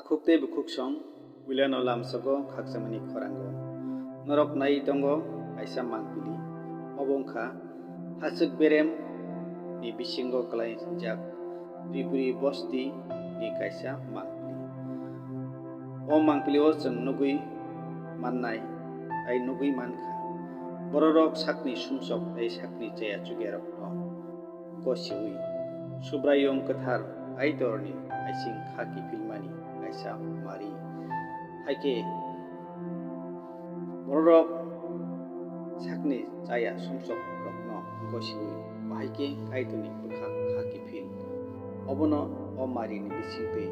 Takukte bukuk song wilan olam sogo khaksamani khorango norok nai tongo kaisa mangpili obongkha hasuk berem ni bisingo klai jak Tripuri bosti ni kaisa mangpili o mangpili o jeng nugui mannai ai nugui mankha bororok sakni sumsok ai sakni chaya chugerok no gosiwi subrayong kathar aitorni aising khaki filmani kaisa mari haike borok sakni chaya sumsok rokno gosiwi bahaike kaitoni bukha khaki film obono o mari ni bisingtei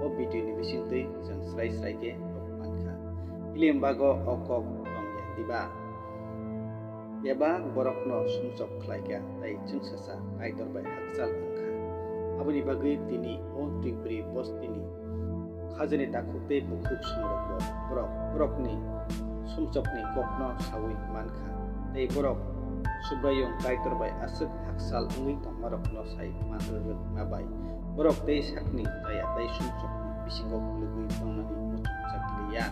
o video ni bisingtei jeng srai ke mankha ilimbago okok tongya diba beba borokno sumsok khlaika tai chungsasa kaitorbai haksal angkha aboni bagui tini o Tripuri bostini khajani takukte bukuk songrokbo borokni sumsokni kokno sawi mankha tei borok subrayong kaitorbai asuk haksal ungui tongmarokno sai manruk mabai borok tei sakni jaya tei sumsok bisingo lugui tongnani muchung chakliya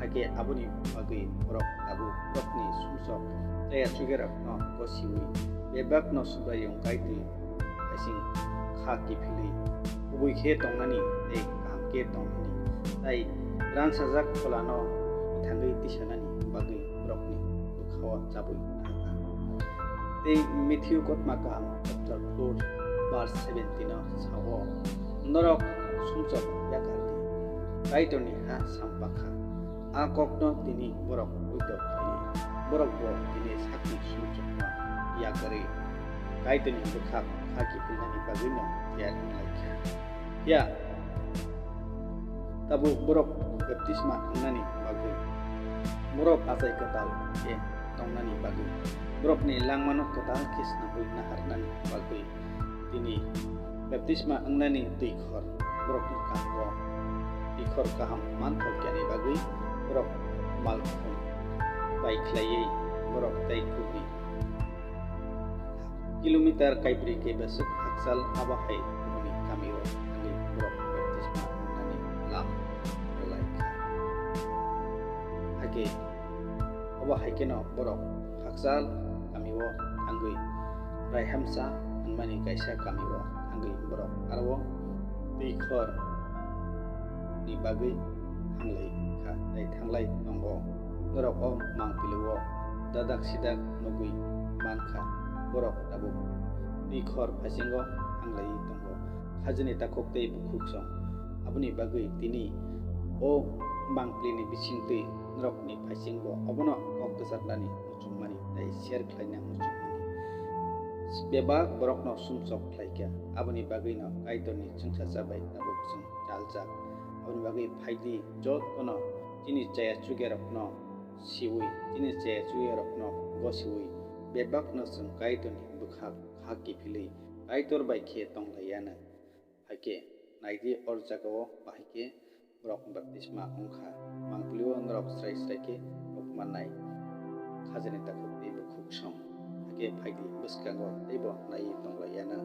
hake aboni bagui borok abu borokni sumsok jaya chugerokno gosiwi bebakno subrayong kaitui aising khaki phili ubui khe tongnani tei ke tongnani tai ran sajak kholano thangui tisanani bagui borokni bukhawa chabui naha tei Matthew Kotmakam chapter 4 verse 17 no sawo norok sumsok yakarti kaitoni ha sampakha a kokno tini borok uidok thai borok bo tini sakni sumsok no yakari kaitoni bukha khaki pilani bagui no ya laikha ya tabu borok baptisma nani bagui borok asai katal e tongnani bagui borok ni langmano katal kisna hui naharnani bagui tini baptisma nani tikhor borok ni kambo tikhor kaham manthok kyani bagui borok malkhon bai khlaiye borok tai kubi kilometer kaibri ke basuk haksal abahai ni kamiro ani borok baptisma nani lam hake oba haikeno borok haksal kamiwo angui rai hamsa mani kaisa kamiwo angui borok arwo tikhor ni bagui hanglai kha dai thanglai tongo borok o mangpiliwo dadak sidak nugui mankha borok tabu tikhor phasingo hanglai tongo khajani takoktei bukuk song abuni bagui tini o mangplini bisingtei norokni phasingbo obono kokdasarnani muchungmani dai share khlaina muchungmani bebak borokno sumsok khlaika aboni bagui no kaitorni chungsasa bai tabuk chung chaljak aboni bagui phaidi jotkono tini chaya chugerokno siwi tini chaya chugerokno gosiwi bebakno chung kaitorni bukha khaki phili kaitor bai khe tonglayana hake naidi orjagao bahike borok baptisma ongkha mangpilio norok srai ke rokmanai khajani takukte bukuk song hake phaidi bwskango teibo nai tonglayana